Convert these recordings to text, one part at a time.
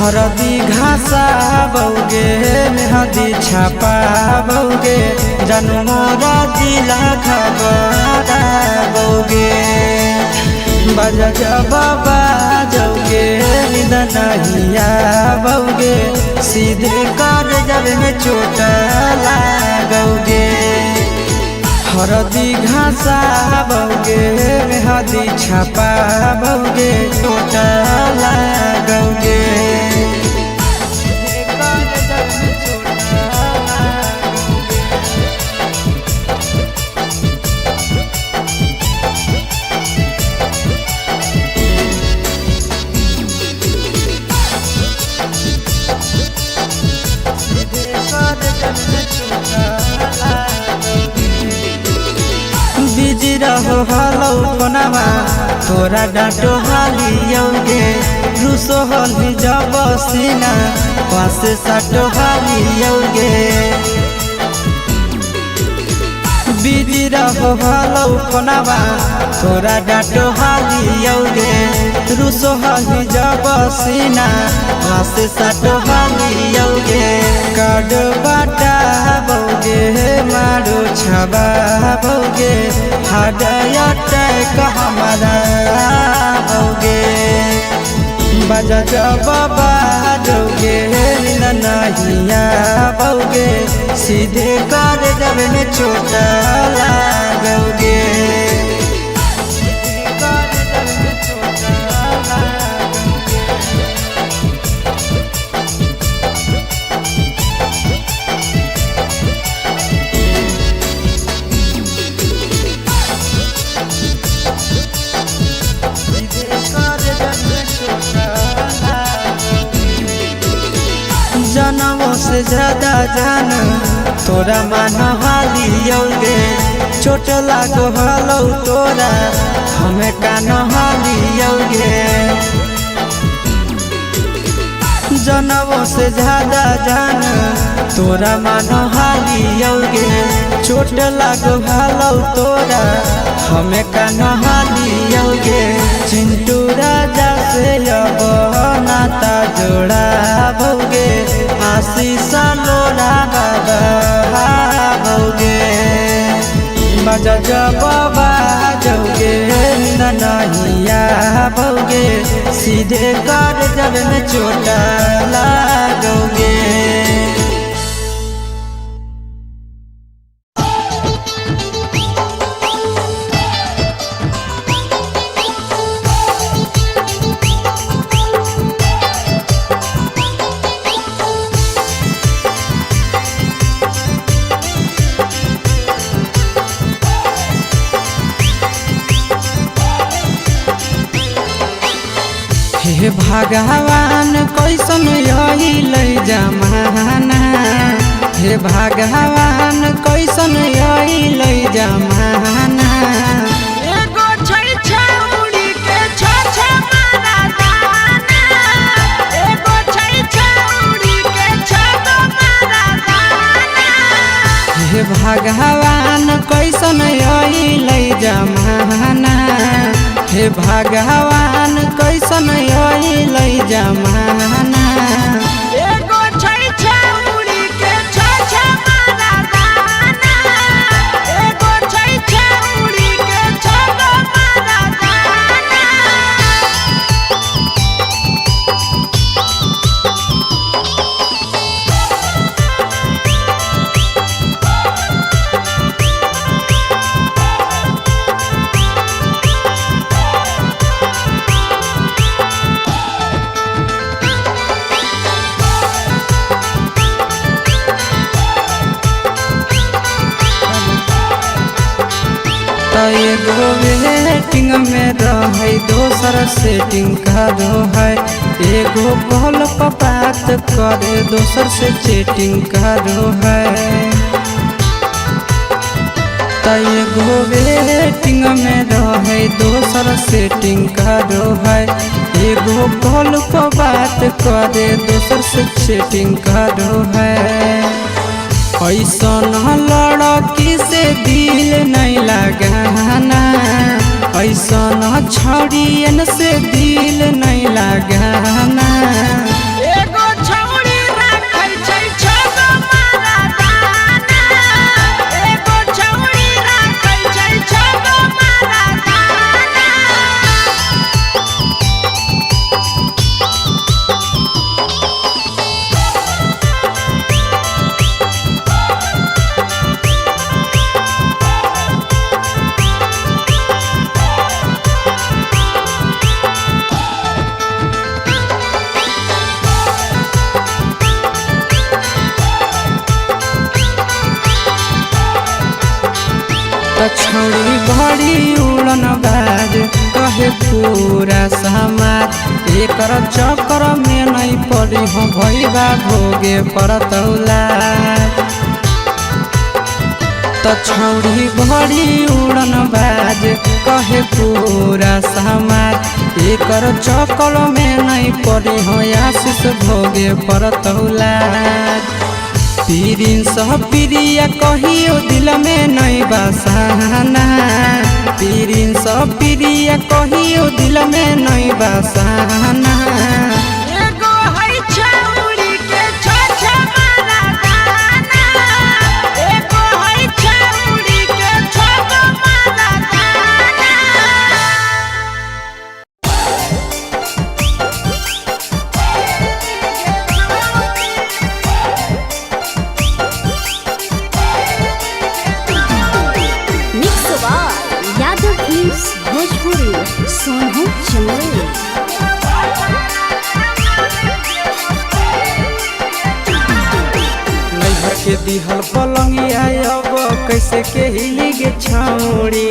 हरदी घासा बौगे मेहदी छापा बौगे जनमोरा जिला खबरा बौगे बजा जबाबा जौगे निदनहिया बौगे सीधे कर जब में चोट लागोगे। हरदी घासा बौगे मेहदी छापा बौगे चोट लागोगे। बिजी रहो हलो कोनावा तोरा डांटो हालियोगे रूसो होली जब सीना पास साटो हालियोगे। बिजी रहो हलो कोनावा तोरा डांटो हालियोगे रूसो होली जब सीना पास साटो हालियोगे। काड बाटा बौगे मारो छबा बौगे हृदय हमारा बौगे बजा जबाबा जौगे नहिया बौगे सीधे कर जब में चोट लागोगे। जनमों से ज्यादा जान तोरा मान हालियोगे चोट लागो हलो तोरा हमें कान हालियोगे। जनमों से ज्यादा जान तोरा मान हालियोगे चोट लागो हलो तोरा हमें कान हालियोगे। चिंटू राजा से अब नाता जोड़ा बौगे आशीष लोरा बाबा बौगे बजा जबाबा जौगे नहिया बौगे सीधे कर जब में चोट लागोगे। हे भगवान कैसन अइल जमाना हे भगवान कैसन अइल जमाना। एगो छै छौरी के छ मारा दाना एगो छै छौरी के छ मारा दाना। हे भगवान कैसन अइल जमाना हे भगवान कैसन अइल जमाना। एगो छै छौरी के छ मारा दाना एगो छै छौरी के छ मारा दाना। एगो वेटिंग में रहे दोसर सेटिंग करो है एगो कॉल पर बात करे दोसर से चैटिंग करो है। एगो वेटिंग में रहे दोसर सेटिंग करो है एगो कॉल पर बात करे दोसर से चैटिंग करो है। ऐसन लड़की से दिल नहीं लगाना ऐसन छड़ियन से दिल नहीं लगाना। छौड़ी बड़ी उड़न बाज कहे पूरा समाज एकर चक्कर में नहीं पड़ी हो भैया भोगे पड़तौला। छौड़ी बड़ी उड़न बाज कहे पूरा समाज एकर चक्कर में नहीं पड़ी हो आशीष भोगे पड़तौला। पीरिन सह प्रिया कहियो दिल में नहीं बसाना पीरिन सह प्रिया कहियो दिल में नहीं बसाना। के दिहल पलंगिया अब कैसे के हिली गे छौड़ी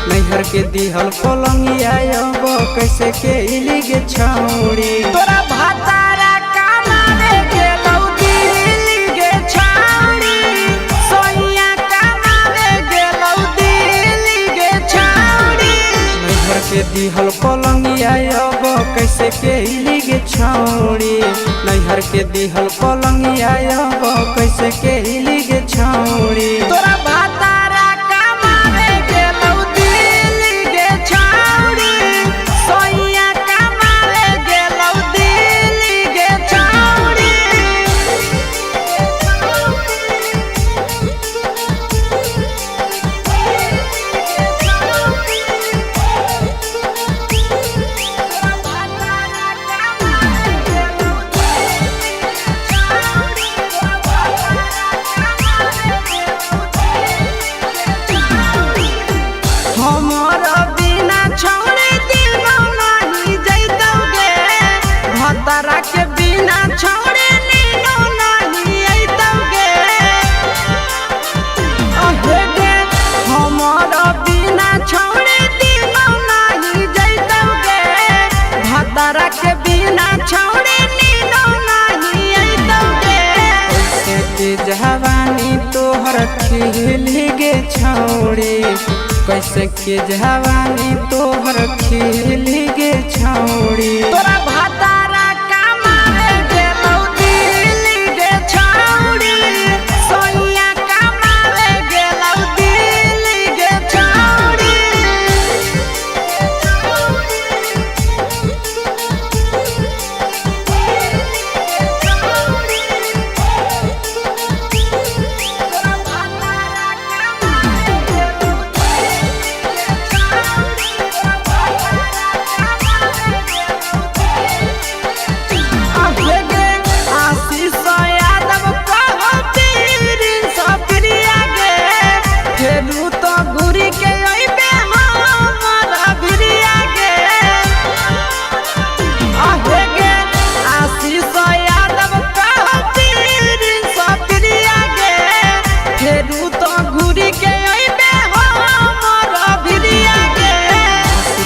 नैहर के दिहल पलंगिया अब कैसे के हिली गे छौड़ी। तोरा भातारा कमावे गेलौ दिल्ली गे छौड़ी सोइया कमावे गेलौ दिल्ली गे छौड़ी। नैहर के दिहल पलंगिया अब कैसे के हिली गे छौड़ी नैहर के दिहल पलंगिया अब कैसे के हिली गे छौड़ी। तोरा भातारा कमावे गेलौ दिल्ली गे छौड़ी सोइया कमावे गेलौ दिल्ली गे छौड़ी। तारा के बिना छोड़े नीनो नहीं अइतौगे अहे गे हमारा बिना छोड़े दिनो नहीं जइतौगे तारा के बिना छोड़े नीनो नहीं अइतौगे। कैसे के जवानी तोहर खिली गे छौड़ी कैसे के जवानी तोहर खिली गे छौड़ी। तोरा भातारा कमावे गेलौ दिल्ली गे छौड़ी सोइया कमावे गेलौ दिल्ली गे छौड़ी।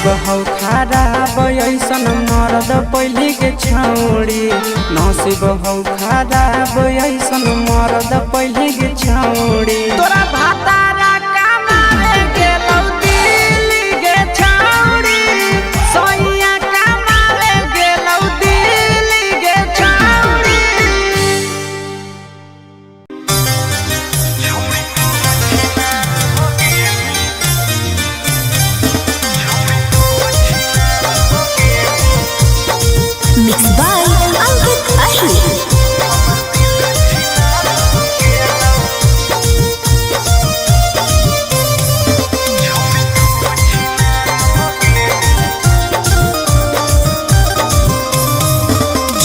बहु खराब ऐसन मर्द पहली के छौड़ी नसीब हौ खराब ऐसन मर्द पहली के छौड़ी। तोरा भातारा कमावे गेलौ दिल्ली गे छौड़ी सोइया कमावे गेलौ दिल्ली गे छौड़ी। Mixed by Ankit Ahi.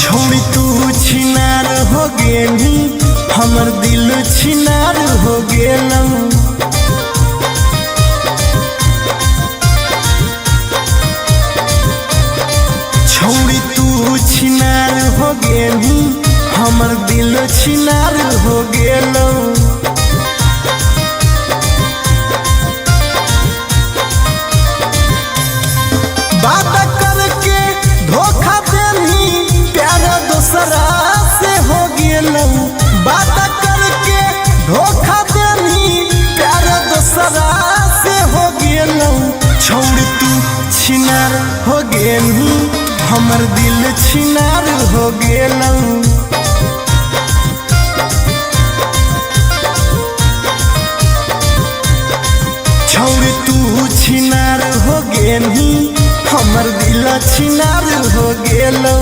छोड़ी तू छिनार हो गेली हमर दिल छिनार हो गेलौ। छोड़ी तू छिनार हो गेली हमर दिल छिनार हो गेलौ। बात करके धोखा देनी प्यार दोसरा से हो गेलौ छोड़ तू छिनार हो गेलू हमर दिल छिनार हो गेलौ छोड़ तू छिनार हो गेलू हमर दिल छिनार हो गेलौ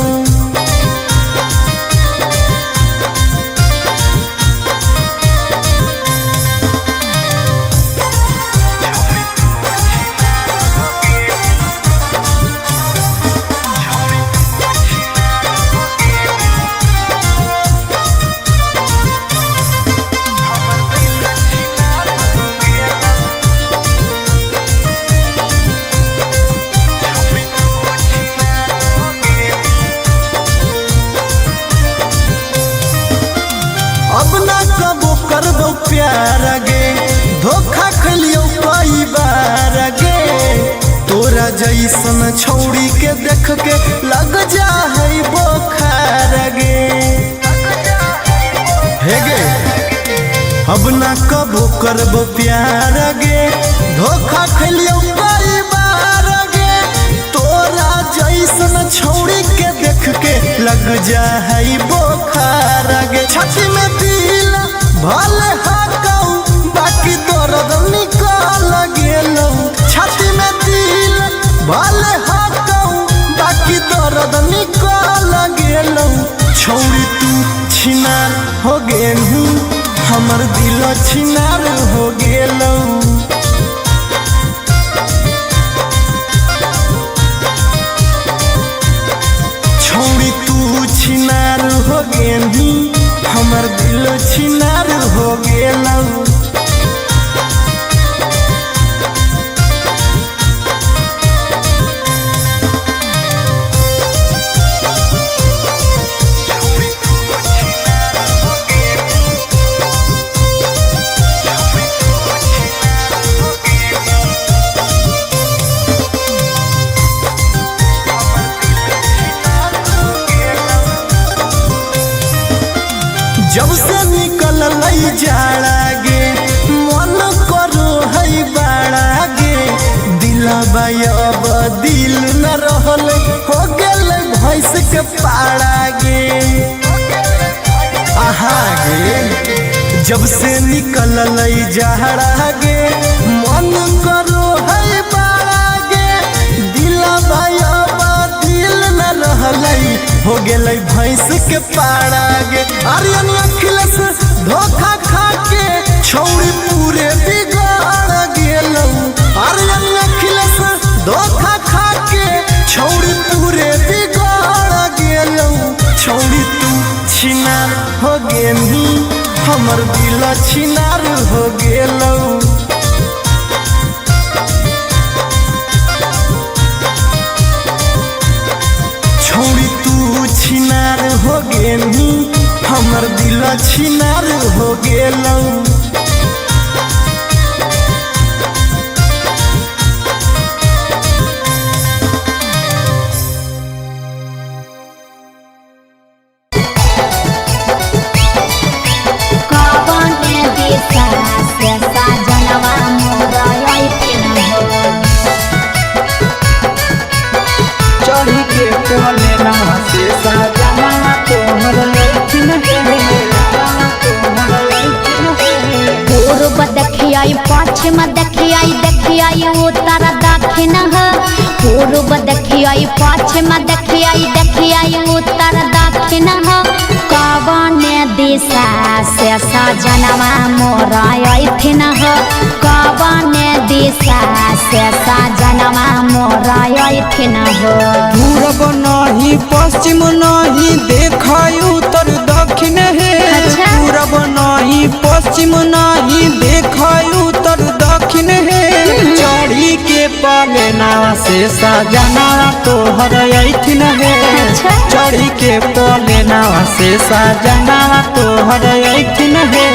अब ना कबो करबो प्यार गे धोखा खलियो कई बार गे तोरा जैसन छौड़ी के देख के लग जा है बोखार गे हे गे अब ना कबो करबो प्यार गे धोखा खलियो कई बार गे तोरा जैसन छौड़ी के देख के लग जा है बोखार गे छाती में दिल भले हाकौ बाकी दर्द निकल गेलौ छाती में दिल भले हाकौ बाकी दर्द निकल गेलौ छौड़ी तू छिनार हो गेलू हमर दिल छिनार हो गेलौ छौड़ी तू छिनार हो गेलू हमर दिल छिनार हो गेलौ जब से निकल लई जाड़ा गे मन करो है बाड़ा गे दिलबा अब दिल न रहल हो गेल भैंस के पाड़ा गे आहा गे जब से निकल लई जाड़ा गे मन करो है बाड़ा गे दिलबा अब दिल न रहल हो गेलै भैंस के पाड़ा गे आर्यन अखिलेश धोखा खा के छौड़ी पूरे बिगाड़ गेलौ आर्यन अखिलेश धोखा खा के छौड़ी पूरे बिगाड़ गेलौ छौड़ी तू छिनार हो गेलू हमर दिल छिनार हो गेलौ छौड़ी तू छिनार हो गेलू हमर दिल छिनार हो गेलौ चढ़ी के कोले ना से साजना तोहर लैठिन पूर्व देखियाई पश्चिम देखियाई उत्तर दक्षिण पूर्व देखियाई पश्चिम देखियाई उत्तर दक्षिण कवन दिशा से सजनवा मोरा अइथिन कवन दिशा से सजनवा मोरा अइथिन पूरब नहीं पश्चिम नहीं देखाई उत्तर दक्षिण है पूरब नहीं पश्चिम नहीं देखाई उत्तर दक्षिण है चढ़ी के पलेना से सजना तोहर अइथिन है चढ़ी के पलेना से सजना तोहर अइथिन है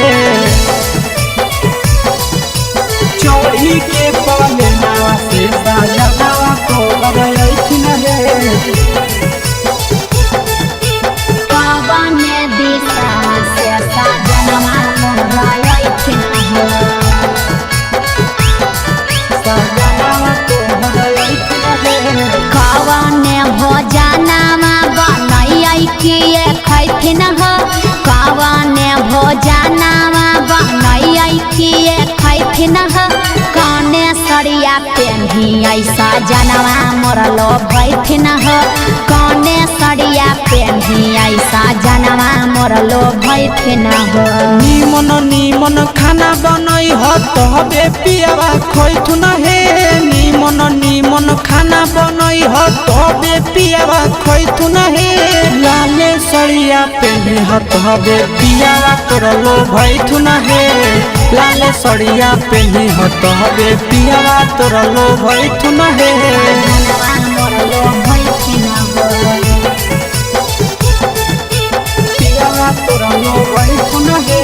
चढ़ी के पलेना से सजना तोहर अइथिन है कवन दिशा से भोजनावा बनई किए खैथिन कौने सड़िया पेन्ही ऐसा जनवा मोरलो भैथिन कौने सड़िया पेन्ही ऐसा जनवा मोरलो भैथिन निमन निमन खाना बनई हो तबे पियावा खैथुन हे निमन निमन खाना बनई हो तबे पियावा खैथुन हे लाले सड़िया पेन्ही हो तबे पियावा तोरलो भैथुन हे लाले सड़िया पेन्ही हो तबे पियावा तोरलो भैथुन हे जनवा मोरलो भैथिन पियावा तोरलो भैथुन हे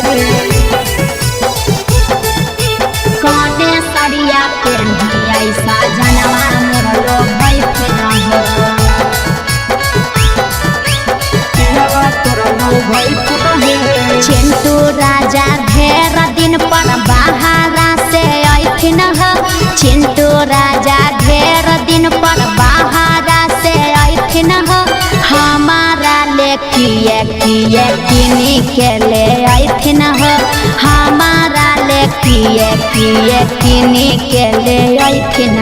कौने सड़िया पेन्ही ऐसा जनवा मोरलो भैथिन पियावा तोरलो भैथुन हे चिंटू राजा ढेर दिन पर बाहरा से अथिन चिंटू राजा ढेर दिन पर बाहरा से अथिन हमारा ले किए किए किनी के ले अथिन हमारा ले किए किए किनी के ले अथिन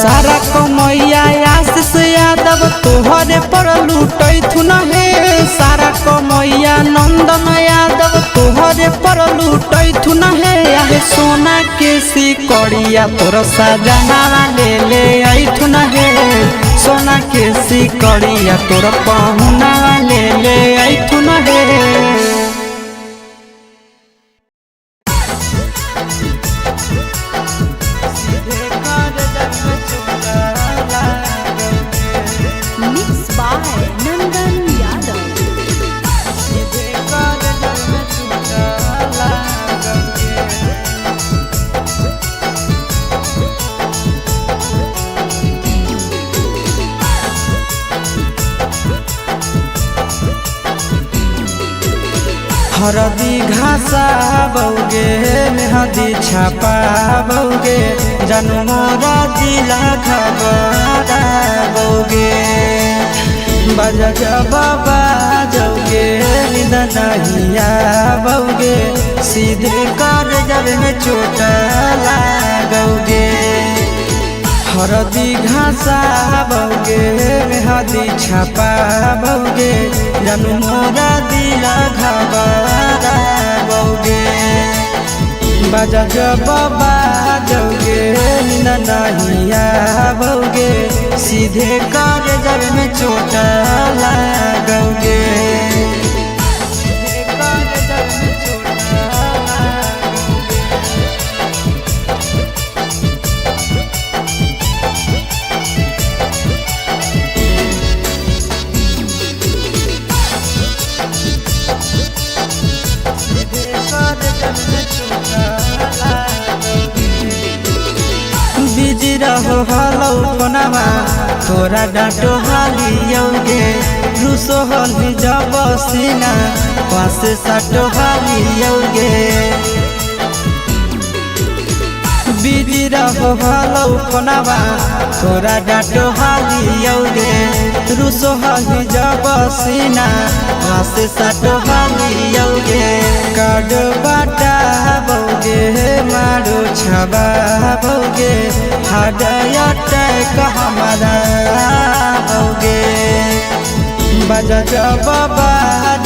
सारा कमैया आशीष यादव तोहरे पर लूटैथुन हे सारा कमैया नंदन यादव तोहरे पर लूटैथुन हे आहे सोना के सिकड़िया तोर सजनावा ले ऐथुन हे सोना के सिकड़िया तोर पहुनावा ले ऐथुन हे मिक्स बाय नंदन यादव हरदी घासा बौगे मेहदी छापा बौगे जनमोरा जिला खबरा बौगे बजा बाबा जौगे निदनहिया बौगे सीधे कर जब में चोट लागोगे हरदी घासा बौगे मेहदी छापा बौगे जनमोरा दिला घबरा बौगे बजा बाबा जौगे नहिया बौगे सीधे कर जब में चोट लागोगे बिजी रहो हलो कोनामा तोरा डांटो हालियोगे रूसो हली जब सीना पास साटो हालियोगे बिजी रहो हलो कोनामा तोरा डांटो हालियोगे रूसो हली जब सीना पास साटो हालियोगे काड बाटा बौगे मारो छबा बौगे हाडया टैक हमारा बौगे बजा बाबा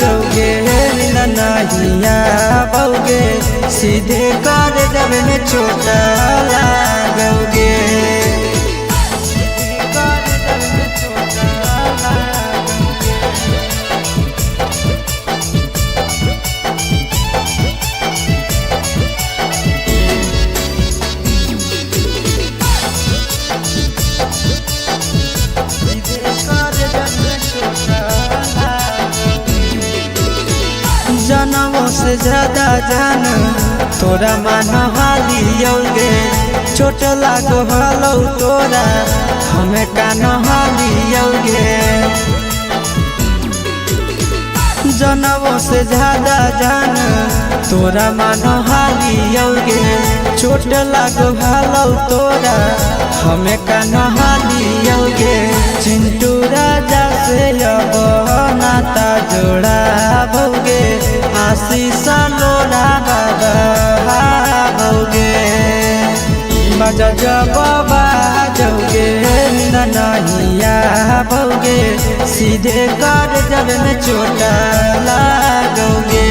जौगे नहिया बौगे सीधे कर जब में चोट लागोगे जनमों से ज्यादा जान तोरा मान हालियोगे चोट लागो हलो तोरा हमें कान हालियोगे जनमों से ज्यादा जान तोरा मान हालियोगे चोट लागो हलो तोरा हमें कान हालियोगे चिंटू राजा से अब नाता जोड़ा भोगे आशीष बाजा जब बाजोगे नींद नहीं आओगे, सीधे कर जब में चोट लागोगे।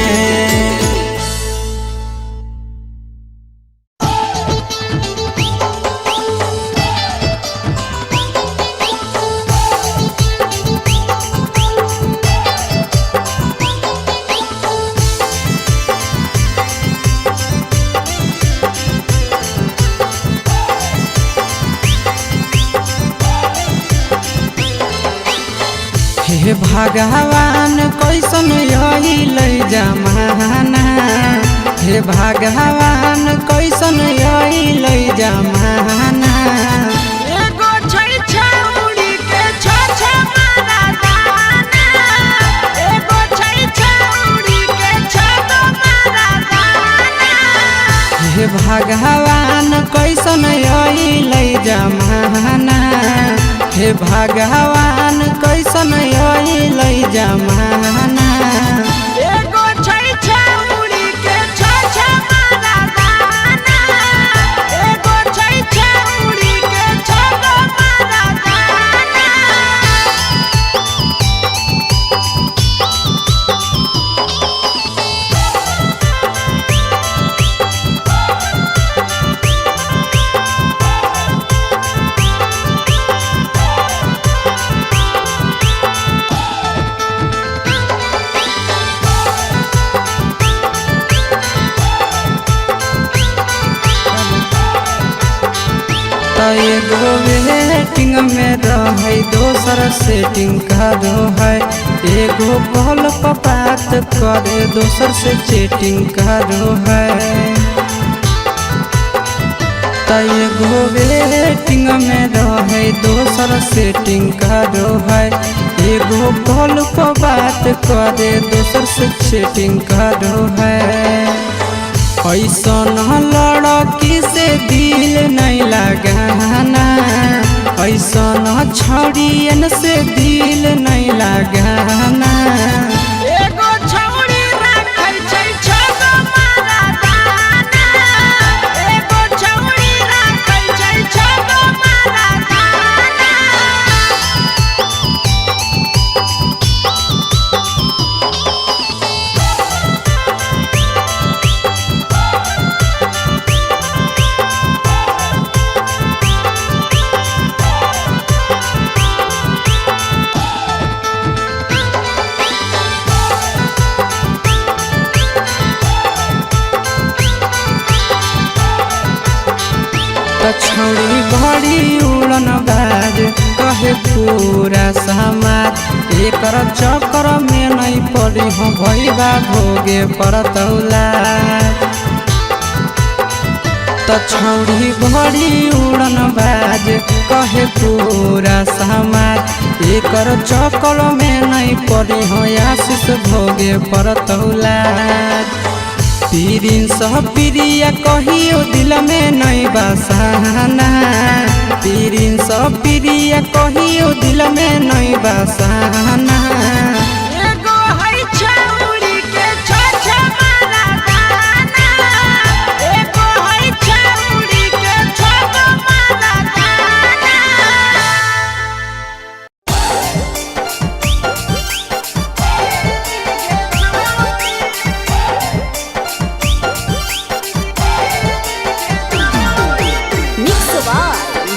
हे भगवान कैसन अइलै जमाना, हे भगवान कैसन अइलै जमाना। एगो छै छौरी के छ मारा दाना, एगो छै छौरी के छ मारा दाना। हे भगवान कैसन अइलै जमाना, हे भगवान कैसन अइलै जमाना। एगो छै छौरी के छ मारा दाना, एगो छै छौरी के छ मारा दाना। एगो वेटिंग में रहे दोसर सेटिंग करो है, एगो कॉल पर बात करे दोसर से चैटिंग करो है। एगो वेटिंग में रहे दोसर सेटिंग करो है, एगो कॉल पर बात करे दोसर से चैटिंग करो है। ऐसन लड़की से दिल नहीं लगाना, ऐसन छड़ियन से दिल नहीं लगाना। एगो छौरी राखै छै छ मारा दाना, एगो छौरी राखै छै छ मारा दाना। छौरी बड़ी उड़न बाज कहे पूरा समाज, एकर चक्कर में नहीं पड़ी हो भैया भोगे परतौला। छौरी बड़ी उड़न बाज कहे पूरा समाज, एकर चक्कर में नहीं पड़ी हो आशीष भोगे परतौला। पीरिन सह प्रिया कहियो दिल में नहीं बसाना, पीरिन सह प्रिया कहियो दिल में नहीं बसाना। एगो है छौरी के छ मारा दाना, एगो है छौरी के छ मारा दाना।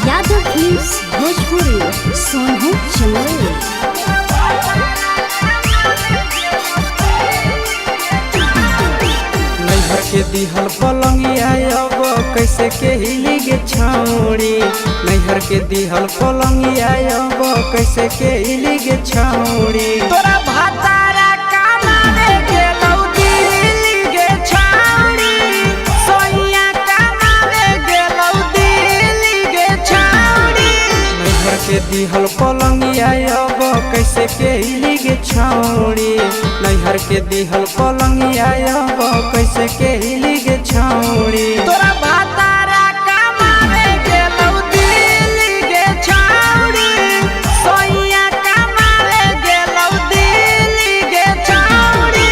यादव फिल्म्स भोजपुरी सोनू चंदेल। नैहर के दिहल पलंगिया अब कैसे के हिली गे छौरी, नैहर के दिहल पलंगिया अब कैसे के हिली गे छौरी। तोरा भातारा कमावे गेलौ दिल्ली गे छौरी, सोइया कमावे गेलौ दिल्ली गे छौरी। नैहर के दिहल पलंगिया अब कैसे के हिली गे छौरी, नैहर के दिहल पलंगिया अब कैसे के हिली गे छौरी। तोरा भातारा कमावे गेलौ दिल्ली गे छौरी, सोइया कमावे गेलौ दिल्ली गे छौरी।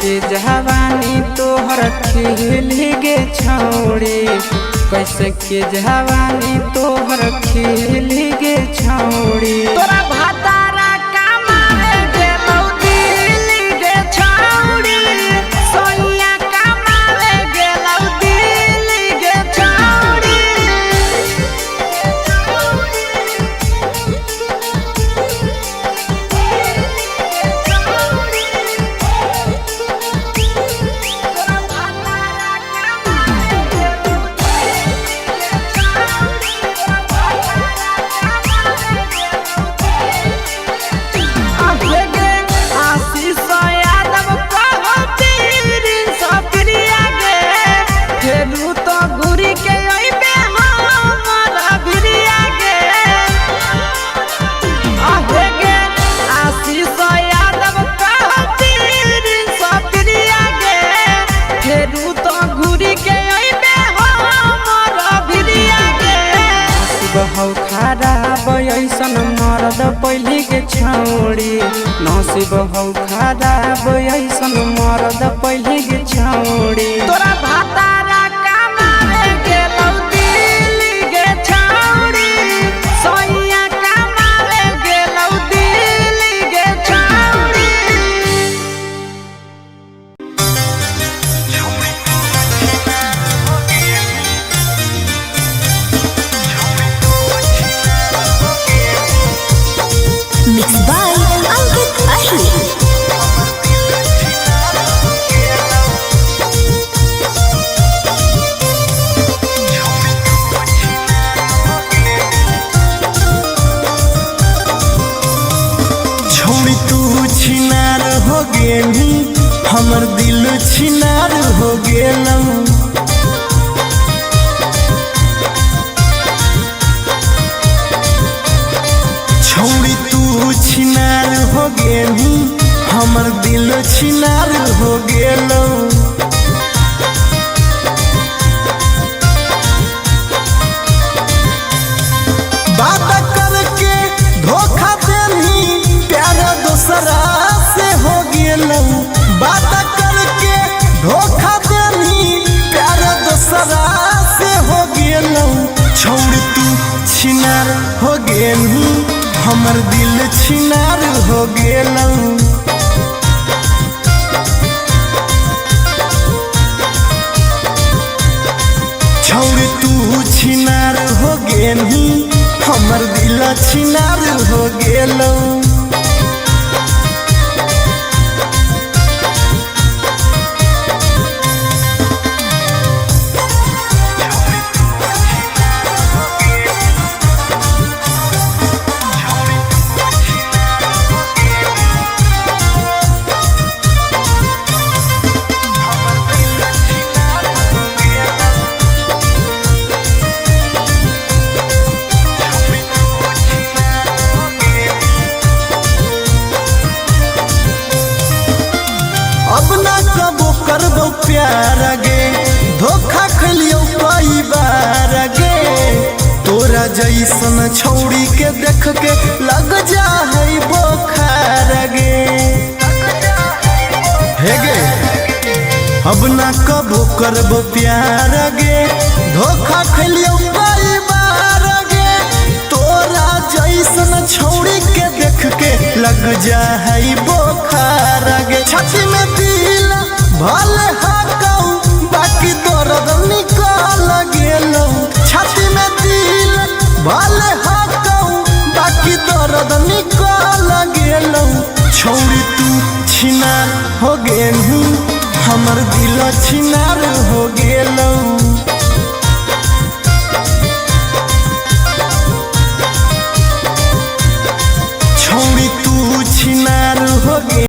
के जवानी तोहर खिल गे छौड़ी, कैसे के जवानी तोहर खिल गे छौड़ी। तोरा भातारा कमावे गेलौ दिल्ली गे छौड़ी, सोनिया कमावे गेलौ दिल्ली गे छौड़ी। हौ खराब ऐसन मरद पहली के छौड़ी, नसीब हौ खराब ऐसन मरद पहली के छौड़ी। तोरा भातारा कमावे गेलौ दिल्ली गे छौड़ी, सोनिया कमावे गेलौ दिल्ली गे छौड़ी। Mixed by Ankit Ahir. छोड़ी तू छिनार हो गेली, हमर दिल छिनार हो गेलौ। छोड़ी तू छिनार हो गेली, हमर दिल छिनार हो गेलौ। बात करके धोखा देनी, प्यार दूसरा से हो गेलौ। बात करके धोखा देनी, प्यार दूसरा से हो गेलौ। छोड़ तू छिनार हो गेली, हमर दिल छिनार हो गेलौ। छोड़ तू छिनार हो गेली, हमर दिल छिनार हो गेलौ। अब ना कबो करबो प्यार गे, धोखा खलियो कई बार गे। तोरा जैसन छौड़ी के देख के लग जा है बोखार गे। हे गे अब ना कबो करबो प्यार गे, धोखा खलियो कई बार गे। तोरा जैसन छौड़ी के देख के लग जा है बोखार गे। छाती में दिल भले हाकौ, बाकी दर्द निकाल गेलौ। छाती में दिल भले हाकौ, बाकी दर्द निकाल गेलौ। छौड़ी तू छिनार हो गेलू, हमर दिल छिनार हो गेलौ।